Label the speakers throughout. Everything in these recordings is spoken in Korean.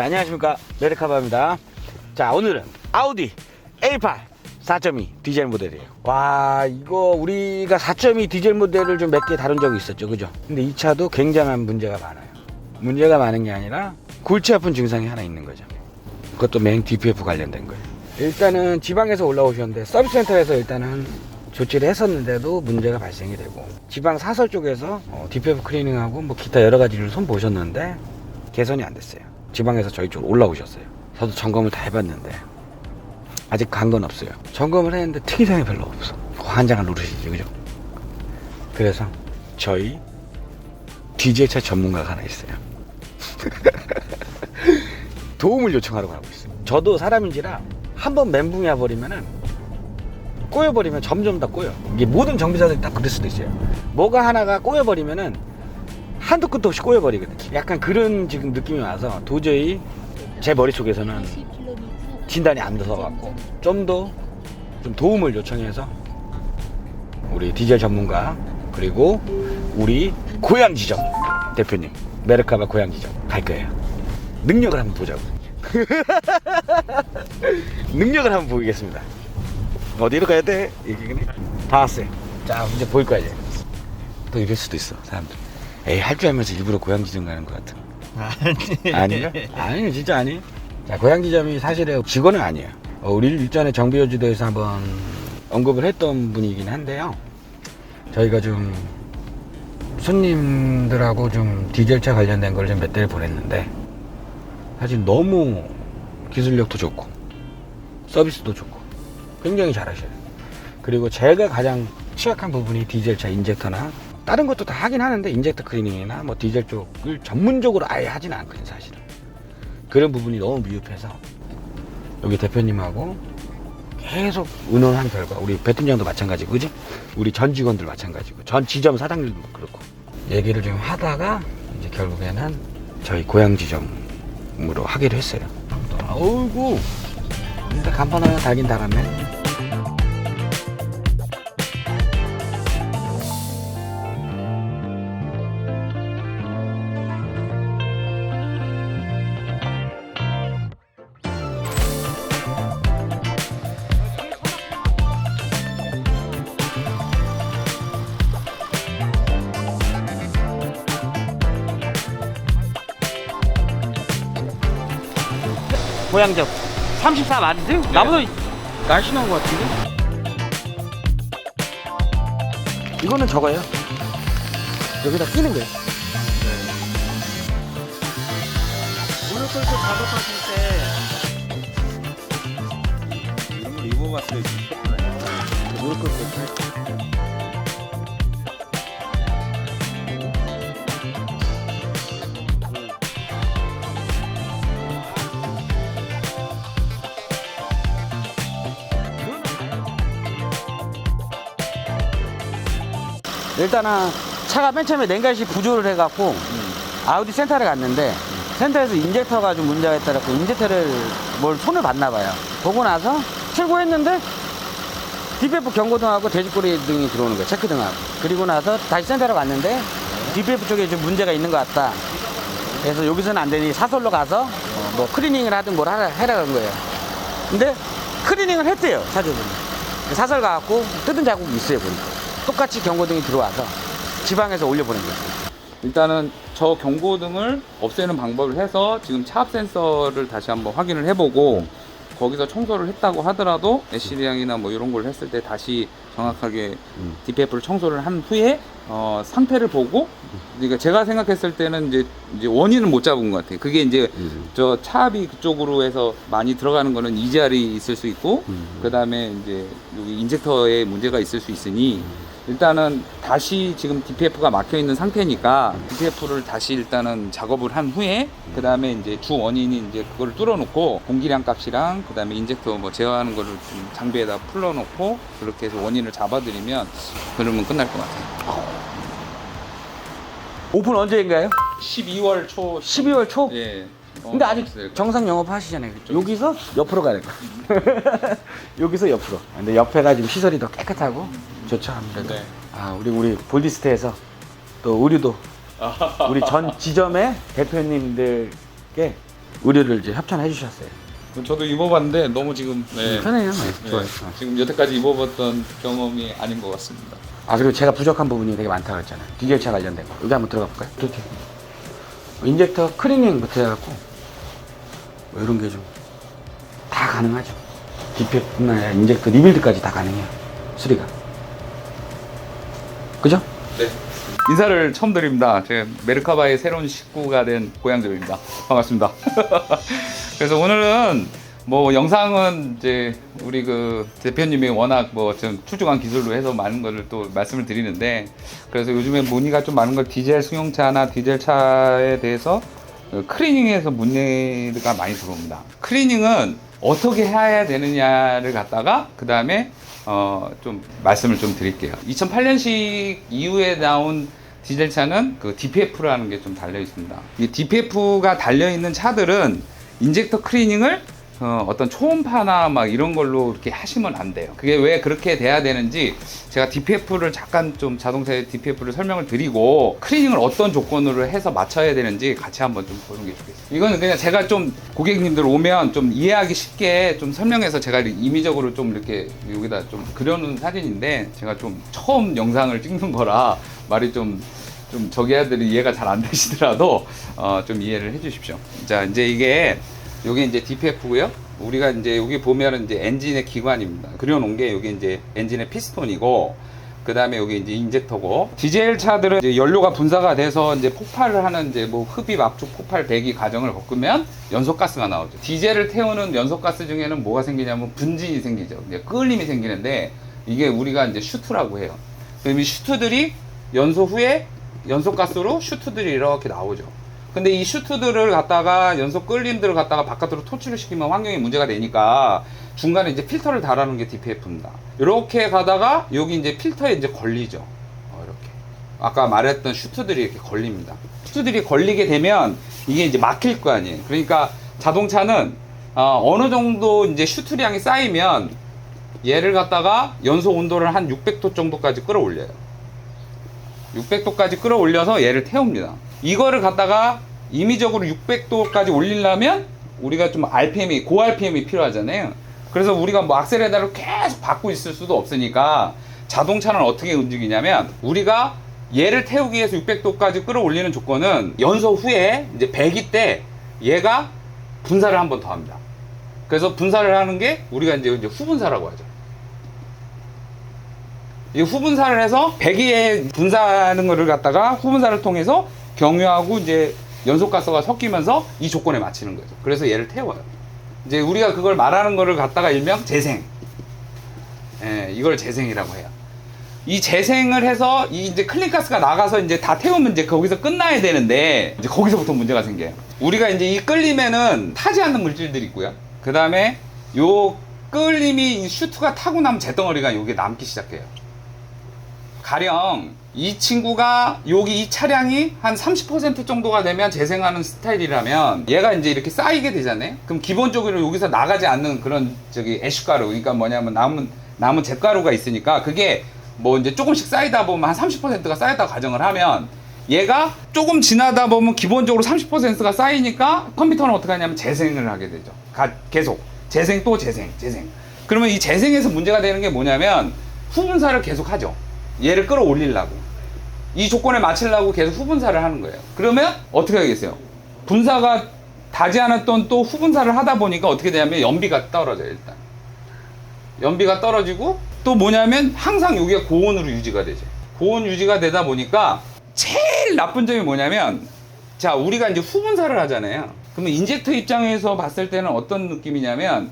Speaker 1: 자, 안녕하십니까, 메르카바입니다. 자, 오늘은 아우디 A8 4.2 디젤 모델이에요. 와, 이거 우리가 4.2 디젤 모델을 좀 몇 개 다룬 적이 있었죠, 그죠? 근데 이 차도 굉장한 문제가 많아요. 문제가 많은 게 아니라 골치 아픈 증상이 하나 있는 거죠. 그것도 맹 DPF 관련된 거예요. 일단은 지방에서 올라오셨는데 서비스 센터에서 일단은 조치를 했었는데도 문제가 발생이 되고, 지방 사설 쪽에서 DPF 클리닝하고 뭐 기타 여러 가지를 손보셨는데 개선이 안 됐어요. 지방에서 저희 쪽으로 올라오셨어요. 저도 점검을 다 해봤는데 아직 간 건 없어요. 점검을 했는데 특이사항이 별로 없어. 환장을 누르시죠, 그죠? 그래서 저희 디젤차 전문가가 하나 있어요. 도움을 요청하러 가고 있어요. 저도 사람인지라 한번 멘붕이 와버리면은, 꼬여버리면 점점 더 꼬여. 이게 모든 정비사들이 다 그럴 수도 있어요. 뭐가 하나가 꼬여버리면은 한도 끝도 없이 꼬여버리거든요. 약간 그런 지금 느낌이 와서 도저히 제 머릿속에서는 진단이 안 돼서 갖고 좀 더 좀 도움을 요청해서 우리 디젤 전문가, 그리고 우리 고양지점 대표님, 메르카바 고양지점 갈 거예요. 능력을 한번 보자고. 능력을 한번 보이겠습니다. 어디로 가야 돼? 얘기네. 다 왔어요. 자, 이제 보일 거야, 이제. 또 이럴 수도 있어, 사람들. 에이, 할 줄 알면서 일부러 고양지점 가는 것 같은. 아니요? 아니요, 진짜 아니에요. 자, 고양지점이 사실은 직원은 아니에요. 우리 일전에 정비여주도에서 한번 언급을 했던 분이긴 한데요. 저희가 좀 손님들하고 좀 디젤차 관련된 걸 좀 몇 대를 보냈는데, 사실 너무 기술력도 좋고 서비스도 좋고 굉장히 잘하셔요. 그리고 제가 가장 취약한 부분이 디젤차 인젝터나, 다른 것도 다 하긴 하는데 인젝터 클리닝이나 뭐 디젤 쪽을 전문적으로 아예 하진 않거든요, 사실은. 그런 부분이 너무 미흡해서 여기 대표님하고 계속 의논한 결과, 우리 배 팀장도 마찬가지고, 그지? 우리 전 직원들 마찬가지고, 전 지점 사장님도 그렇고, 얘기를 좀 하다가 이제 결국에는 저희 고향 지점으로 하기로 했어요. 어이구, 근데 간판 하나 달긴 달았네. 고양점 34 맞으세요? 네. 나보다 날씬한 것 같은데? 이거는 적어요. 여기다 끼는 거예요.
Speaker 2: 무릎 꿇고 작업하실 때 이런 걸 입어봤어요.
Speaker 1: 무릎 꿇고 이렇게. 일단은 차가 맨 처음에 냉각시 부조를 해갖고 아우디 센터를 갔는데, 센터에서 인젝터가 좀 문제가 있더라고. 인젝터를 뭘 손을 봤나봐요. 보고 나서 출고했는데 DPF 경고등하고 돼지꼬리 등이 들어오는 거예요, 체크등하고. 그리고 나서 다시 센터로 갔는데 DPF 쪽에 좀 문제가 있는 것 같다. 그래서 여기서는 안 되니 사설로 가서 뭐 클리닝을 하든 뭘 해라는 거예요. 근데 클리닝을 했대요, 차주분이. 사설 가갖고 뜯은 자국이 있어요, 보니까. 똑같이 경고등이 들어와서 지방에서 올려보낸 거죠.
Speaker 2: 일단은 저 경고등을 없애는 방법을 해서 지금 차압 센서를 다시 한번 확인을 해보고, 거기서 청소를 했다고 하더라도 애쉬리앙이나 뭐 이런 걸 했을 때 다시 정확하게 DPF를 청소를 한 후에 상태를 보고, 그러니까 제가 생각했을 때는 이제 원인은 못 잡은 것 같아요. 그게 이제 저 차압이 그쪽으로 해서 많이 들어가는 거는 EGR이 있을 수 있고, 그 다음에 이제 여기 인젝터에 문제가 있을 수 있으니, 일단은 다시 지금 DPF가 막혀 있는 상태니까 DPF를 다시 일단은 작업을 한 후에, 그 다음에 이제 주 원인이 이제 그걸 뚫어놓고 공기량 값이랑 그 다음에 인젝터 뭐 제어하는 거를 좀 장비에다 풀러놓고 그렇게 해서 원인을 잡아드리면 그러면 끝날 것 같아요.
Speaker 1: 오픈 언제인가요?
Speaker 2: 12월 초.
Speaker 1: 12월 초?
Speaker 2: 예.
Speaker 1: 근데 아직 정상 영업하시잖아요. 여기서 옆으로 가야 될 거야. 여기서 옆으로. 근데 옆에가 지금 시설이 더 깨끗하고 좋죠, 아무래도.
Speaker 2: 네.
Speaker 1: 아, 우리 볼디스트에서 또 의류도 우리 전 지점의 대표님들께 의뢰를 이제 협찬해 주셨어요.
Speaker 2: 저도 입어봤는데 너무 지금
Speaker 1: 편해요. 좋아요.
Speaker 2: 지금 여태까지 입어봤던 경험이 아닌 것 같습니다.
Speaker 1: 아, 그리고 제가 부족한 부분이 되게 많다고 했잖아요. 디젤차 관련된 거. 여기 한번 들어가 볼까요? 이렇게. 인젝터 클리닝부터 해갖고, 뭐 이런 게 좀 다 가능하죠. 디펙뿐만 아니라 인젝터 리빌드까지 다 가능해요. 수리가. 그죠?
Speaker 2: 네. 인사를 처음 드립니다. 제가 메르카바의 새로운 식구가 된 고양조입니다. 반갑습니다. 그래서 오늘은 뭐 영상은 이제 우리 그 대표님이 워낙 뭐 좀 출중한 기술로 해서 많은 거를 또 말씀을 드리는데, 그래서 요즘에 문의가 좀 많은 걸 디젤 승용차나 디젤 차에 대해서 클리닝에서 문의가 많이 들어옵니다. 클리닝은 어떻게 해야 되느냐를 갖다가 그 다음에 좀 말씀을 좀 드릴게요. 2008년식 이후에 나온 디젤차는 그 DPF라는 게 좀 달려 있습니다. 이 DPF가 달려 있는 차들은 인젝터 클리닝을 어떤 초음파나 막 이런 걸로 이렇게 하시면 안 돼요. 그게 왜 그렇게 돼야 되는지 제가 DPF를 잠깐 좀 자동차의 DPF를 설명을 드리고 클리닝을 어떤 조건으로 해서 맞춰야 되는지 같이 한번 좀 보는 게 좋겠어요. 이거는 그냥 제가 좀 고객님들 오면 좀 이해하기 쉽게 좀 설명해서 제가 임의적으로 좀 이렇게 여기다 좀 그려놓은 사진인데, 제가 좀 처음 영상을 찍는 거라 말이 좀 저기 애들이 이해가 잘 안 되시더라도 좀 이해를 해 주십시오. 자, 이제 이게 요게 이제 DPF고요. 우리가 이제 여기 보면은 이제 엔진의 기관입니다. 그려놓은 게 여기 이제 엔진의 피스톤이고, 그 다음에 여기 이제 인젝터고, 디젤 차들은 이제 연료가 분사가 돼서 이제 폭발을 하는 이제 뭐 흡입, 압축, 폭발, 배기 과정을 겪으면 연소가스가 나오죠. 디젤을 태우는 연소가스 중에는 뭐가 생기냐면 분진이 생기죠. 이제 끓림이 생기는데, 이게 우리가 이제 슈트라고 해요. 그럼 이 슈트들이 연소 후에 연소가스로 슈트들이 이렇게 나오죠. 근데 이 슈트들을 갖다가 연소 끓림들을 갖다가 바깥으로 토출을 시키면 환경에 문제가 되니까 중간에 이제 필터를 달아놓은 게 DPF입니다. 이렇게 가다가 여기 이제 필터에 이제 걸리죠. 이렇게 아까 말했던 슈트들이 이렇게 걸립니다. 슈트들이 걸리게 되면 이게 이제 막힐 거 아니에요. 그러니까 자동차는 어느 정도 이제 슈트량이 쌓이면 얘를 갖다가 연소 온도를 한 600도 정도까지 끌어올려요. 600도까지 끌어올려서 얘를 태웁니다. 이거를 갖다가 임의적으로 600도까지 올리려면 우리가 좀 RPM이, 고 RPM이 필요하잖아요. 그래서 우리가 뭐 악셀레다를 계속 밟고 있을 수도 없으니까 자동차는 어떻게 움직이냐면, 우리가 얘를 태우기 위해서 600도까지 끌어올리는 조건은 연소 후에 이제 배기 때 얘가 분사를 한 번 더 합니다. 그래서 분사를 하는 게 우리가 이제 후분사라고 하죠. 이 후분사를 해서 배기에 분사하는 거를 갖다가 후분사를 통해서 경유하고 이제 연소가스가 섞이면서 이 조건에 맞추는 거죠. 그래서 얘를 태워요. 이제 우리가 그걸 말하는 거를 갖다가 일명 재생. 이걸 재생이라고 해요. 이 재생을 해서 이 이제 클린가스가 나가서 이제 다 태우면 이제 거기서 끝나야 되는데, 이제 거기서부터 문제가 생겨요. 우리가 이제 이 끓림에는 타지 않는 물질들이 있고요. 그 다음에 요 끓림이 슈트가 타고 나면 잿덩어리가 여기에 남기 시작해요. 가령 이 친구가 여기 이 차량이 한 30% 정도가 되면 재생하는 스타일이라면 얘가 이제 이렇게 쌓이게 되잖아요. 그럼 기본적으로 여기서 나가지 않는 그런 애쉬가루, 그러니까 뭐냐면 남은 잿가루가 있으니까 그게 뭐 이제 조금씩 쌓이다 보면 한 30%가 쌓였다고 가정을 하면, 얘가 조금 지나다 보면 기본적으로 30%가 쌓이니까 컴퓨터는 어떻게 하냐면 재생을 하게 되죠. 계속 재생 또 재생. 그러면 이 재생에서 문제가 되는 게 뭐냐면 후분사를 계속 하죠. 얘를 끌어올리려고, 이 조건에 맞추려고 계속 후분사를 하는 거예요. 그러면 어떻게 하겠어요? 분사가 닿지 않았던 또 후분사를 하다 보니까 어떻게 되냐면 연비가 떨어져요. 일단 연비가 떨어지고, 또 뭐냐면 항상 여기가 고온으로 유지가 되죠. 고온 유지가 되다 보니까 제일 나쁜 점이 뭐냐면, 자, 우리가 이제 후분사를 하잖아요. 그러면 인젝터 입장에서 봤을 때는 어떤 느낌이냐면,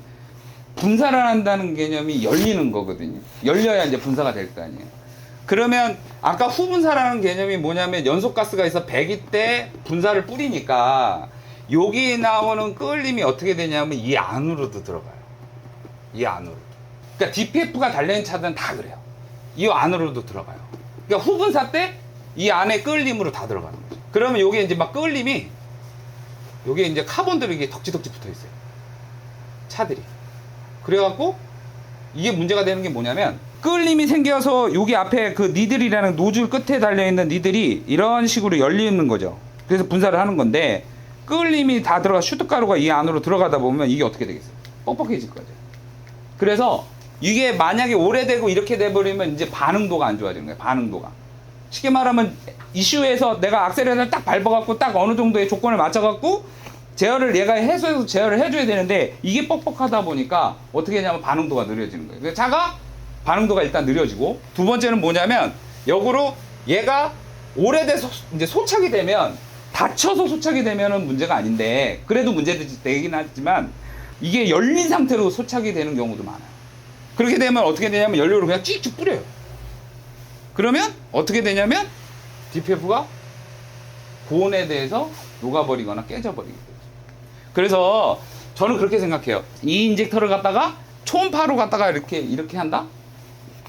Speaker 2: 분사를 한다는 개념이 열리는 거거든요. 열려야 이제 분사가 될 거 아니에요. 그러면 아까 후분사라는 개념이 뭐냐면, 연소가스가 있어 배기 때 분사를 뿌리니까 여기 나오는 끓림이 어떻게 되냐면 이 안으로도 들어가요. 이 안으로. 그러니까 DPF가 달려있는 차들은 다 그래요. 이 안으로도 들어가요. 그러니까 후분사 때 이 안에 끓림으로 다 들어가는 거죠. 그러면 여기 이제 막 끓림이, 여기 이제 카본들이 이게 덕지덕지 붙어 있어요. 차들이. 그래갖고 이게 문제가 되는 게 뭐냐면, 끓림이 생겨서 여기 앞에 그 니들이라는 노즐 끝에 달려있는 니들이 이런 식으로 열리는 거죠. 그래서 분사를 하는 건데, 끄을림이 다 들어가 슈트가루가 이 안으로 들어가다 보면 이게 어떻게 되겠어요? 뻑뻑해질 거죠. 그래서 이게 만약에 오래되고 이렇게 돼버리면 이제 반응도가 안 좋아지는 거예요. 반응도가. 쉽게 말하면 이슈에서 내가 악셀레를 딱 밟아갖고 딱 어느 정도의 조건을 맞춰갖고 제어를 얘가 해소해서 제어를 해줘야 되는데 이게 뻑뻑하다 보니까 어떻게 되냐면 반응도가 느려지는 거예요. 그래서 차가 반응도가 일단 느려지고 두 번째는 뭐냐면 역으로 얘가 오래돼서 이제 소착이 되면 닫혀서 소착이 되면은 문제가 아닌데 그래도 문제되긴 하지만 이게 열린 상태로 소착이 되는 경우도 많아요. 그렇게 되면 어떻게 되냐면 연료를 그냥 찍찍 뿌려요. 그러면 어떻게 되냐면 DPF가 고온에 대해서 녹아버리거나 깨져버리게 되죠. 그래서 저는 그렇게 생각해요. 이 인젝터를 갖다가 초음파로 갖다가 이렇게 한다?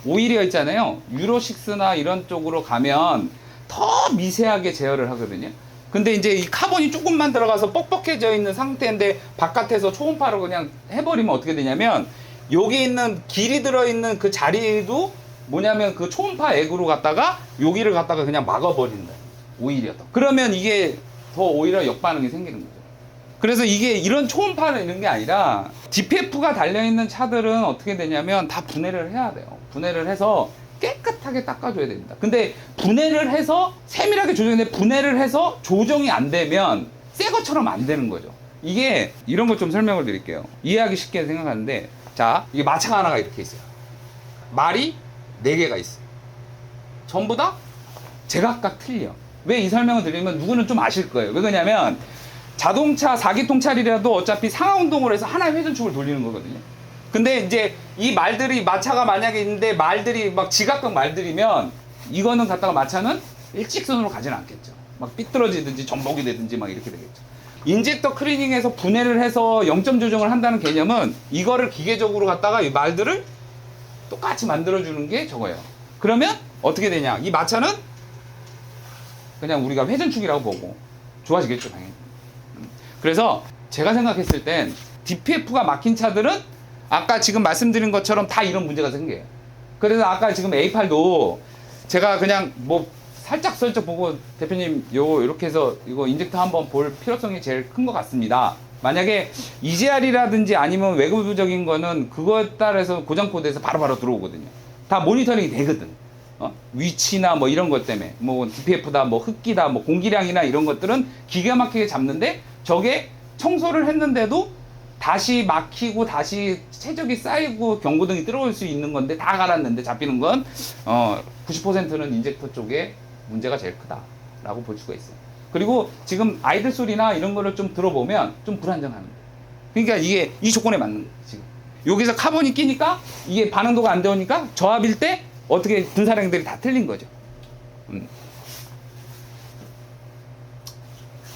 Speaker 2: 오히려 있잖아요. 유로6나 이런 쪽으로 가면 더 미세하게 제어를 하거든요. 근데 이제 이 카본이 조금만 들어가서 뻑뻑해져 있는 상태인데 바깥에서 초음파로 그냥 해버리면 어떻게 되냐면 여기 있는 길이 들어있는 그 자리도 뭐냐면 그 초음파 액으로 갖다가 여기를 갖다가 그냥 막아버린다. 오히려 더. 그러면 이게 더 오히려 역반응이 생기는 거죠. 그래서 이게 이런 초음파는 이런 게 아니라 DPF가 달려있는 차들은 어떻게 되냐면 다 분해를 해야 돼요. 분해를 해서 깨끗하게 닦아줘야 됩니다. 근데 분해를 해서 세밀하게 조정했는데 분해를 해서 조정이 안 되면 새 것처럼 안 되는 거죠. 이게 이런 걸 좀 설명을 드릴게요. 이해하기 쉽게 생각하는데 자, 이게 마차가 하나가 이렇게 있어요. 말이 4개가 있어요. 전부 다 제각각 틀려. 왜 이 설명을 드리면 누구는 좀 아실 거예요. 왜 그러냐면 자동차 4기통짜리라도 어차피 상하운동을 해서 하나의 회전축을 돌리는 거거든요. 근데 이제 이 말들이 마차가 만약에 있는데 말들이 막 지각각 말들이면 이거는 갖다가 마차는 일직선으로 가지는 않겠죠. 막 삐뚤어지든지 전복이 되든지 막 이렇게 되겠죠. 인젝터 클리닝에서 분해를 해서 0점 조정을 한다는 개념은 이거를 기계적으로 갖다가 이 말들을 똑같이 만들어주는 게 저거예요. 그러면 어떻게 되냐? 이 마차는 그냥 우리가 회전축이라고 보고 좋아지겠죠, 당연히. 그래서 제가 생각했을 땐 DPF가 막힌 차들은 아까 지금 말씀드린 것처럼 다 이런 문제가 생겨요. 그래서 아까 지금 A8도 제가 그냥 뭐 살짝 보고 대표님 이렇게 해서 이거 인젝터 한번 볼 필요성이 제일 큰 것 같습니다. 만약에 EGR이라든지 아니면 외부적인 거는 그거에 따라서 고장 코드에서 바로바로 들어오거든요. 다 모니터링이 되거든. 위치나 뭐 이런 것 때문에 뭐 DPF다 뭐 흡기다 뭐 공기량이나 이런 것들은 기가 막히게 잡는데 저게 청소를 했는데도 다시 막히고 다시 최적이 쌓이고 경고등이 들어올 수 있는 건데 다 갈았는데 잡히는 건 90%는 인젝터 쪽에 문제가 제일 크다라고 볼 수가 있어요. 그리고 지금 아이들 소리나 이런 거를 좀 들어보면 좀 불안정하는 거예요. 그러니까 이게 이 조건에 맞는 거예요. 지금 여기서 카본이 끼니까 이게 반응도가 안 되니까 저압일 때 어떻게 분사량들이 다 틀린 거죠.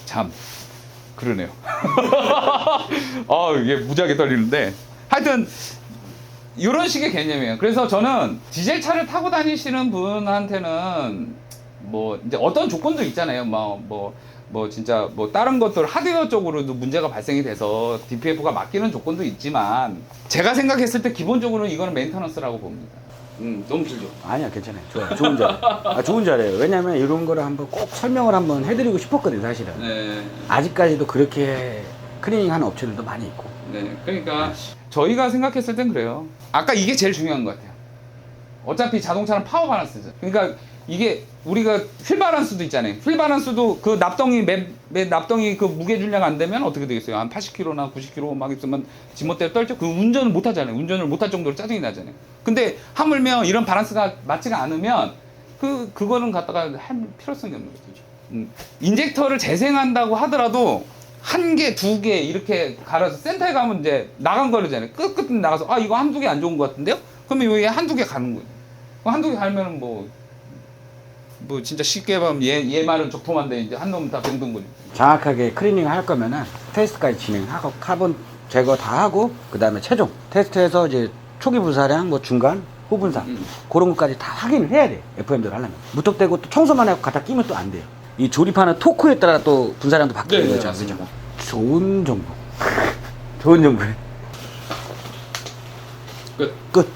Speaker 2: 참 그러네요. 이게 무지하게 떨리는데 하여튼 이런 식의 개념이에요. 그래서 저는 디젤 차를 타고 다니시는 분한테는 뭐 이제 어떤 조건도 있잖아요. 뭐 진짜 뭐 다른 것들 하드웨어 쪽으로도 문제가 발생이 돼서 DPF가 막히는 조건도 있지만 제가 생각했을 때 기본적으로 이거는 메인터넌스라고 봅니다. 너무 길죠?
Speaker 1: 아니야, 괜찮아요. 좋아요. 좋은 자리. 좋은 자리예요. 왜냐면 이런 거를 한번 꼭 설명을 한번 해드리고 싶었거든요, 사실은.
Speaker 2: 네.
Speaker 1: 아직까지도 그렇게 클리닝 하는 업체들도 많이 있고.
Speaker 2: 네. 그러니까 저희가 생각했을 땐 그래요. 아까 이게 제일 중요한 것 같아요. 어차피 자동차는 파워 바란스죠. 그러니까 이게 우리가 휠 바란스도 있잖아요. 휠 바란스도 그 납덩이 매 납덩이 그 무게 줄량 안 되면 어떻게 되겠어요? 한 80kg나 90kg 막 있으면 지멋대로 떨죠. 그 운전을 못 하잖아요. 운전을 못 할 정도로 짜증이 나잖아요. 근데 하물며 이런 바란스가 맞지가 않으면 그거는 갖다가 할 필요성이 없는 거죠. 인젝터를 재생한다고 하더라도 한 개, 두 개 이렇게 갈아서 센터에 가면 이제 나간 거잖아요. 끝끝 나가서 이거 한두 개 안 좋은 것 같은데요? 그러면 여기 한두 개 가는 거예요. 한두 개 갈면은 뭐 진짜 쉽게 보면 얘 말은 적통한데 이제 한 놈은 다 병동거리.
Speaker 1: 정확하게 클리닝 할 거면은 테스트까지 진행하고 카본 제거 다 하고 그 다음에 최종 테스트해서 이제 초기 분사량 뭐 중간 후분사 그런 것까지 다 확인을 해야 돼. FM대로 하려면 무턱대고 또 청소만 하고 갖다 끼면 또 안 돼요. 이 조립하는 토크에 따라 또 분사량도 바뀌는 거죠. 그죠? 좋은 정보. 좋은 정보. 끝.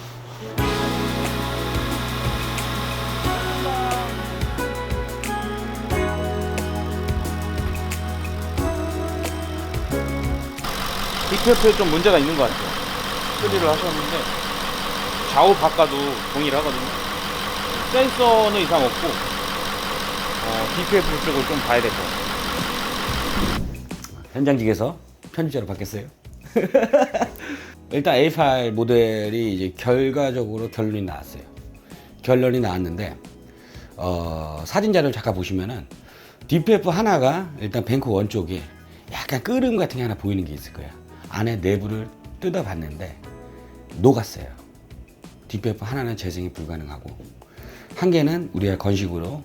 Speaker 1: DPF에 좀 문제가 있는 것 같아요. 수리를 하셨는데 좌우 바꿔도 동일하거든요. 센서는 이상 없고 DPF 쪽을 좀 봐야 될 것 같아요. 현장직에서 편집자로 바뀌었어요. 일단 A8 모델이 이제 결과적으로 결론이 나왔어요. 결론이 나왔는데 사진 자료를 잠깐 보시면은 DPF 하나가 일단 뱅크 원 쪽에 약간 끄름 같은 게 하나 보이는 게 있을 거예요. 안에 내부를 뜯어봤는데 녹았어요. DPF 하나는 재생이 불가능하고 한 개는 우리가 건식으로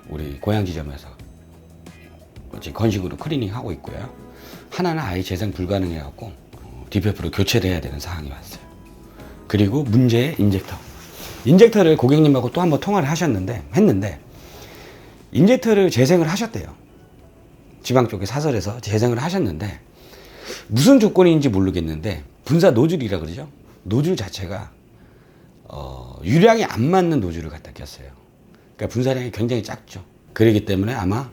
Speaker 1: 우리 고양 지점에서 지금 건식으로 클리닝 하고 있고요. 하나는 아예 재생 불가능해 갖고 DPF로 교체를 해야 되는 상황이 왔어요. 그리고 문제의 인젝터를 고객님하고 또 한번 통화를 했는데 인젝터를 재생을 하셨대요. 지방 쪽에 사설에서 재생을 하셨는데 무슨 조건인지 모르겠는데 분사 노즐이라 그러죠. 노즐 자체가 유량이 안 맞는 노즐을 갖다 꼈어요. 그러니까 분사량이 굉장히 작죠. 그렇기 때문에 아마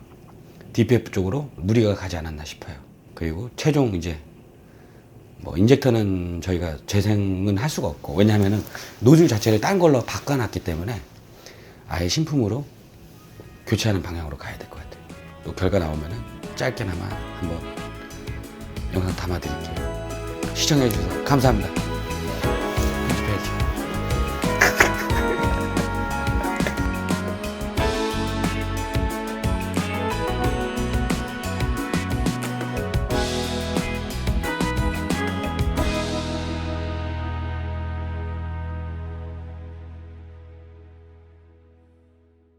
Speaker 1: DPF 쪽으로 무리가 가지 않았나 싶어요. 그리고 최종 이제 뭐 인젝터는 저희가 재생은 할 수가 없고, 왜냐하면은 노즐 자체를 딴 걸로 바꿔놨기 때문에 아예 신품으로 교체하는 방향으로 가야 될 것 같아요. 또 결과 나오면은 짧게나마 한번 영상 담아드릴게요. 시청해주셔서 감사합니다.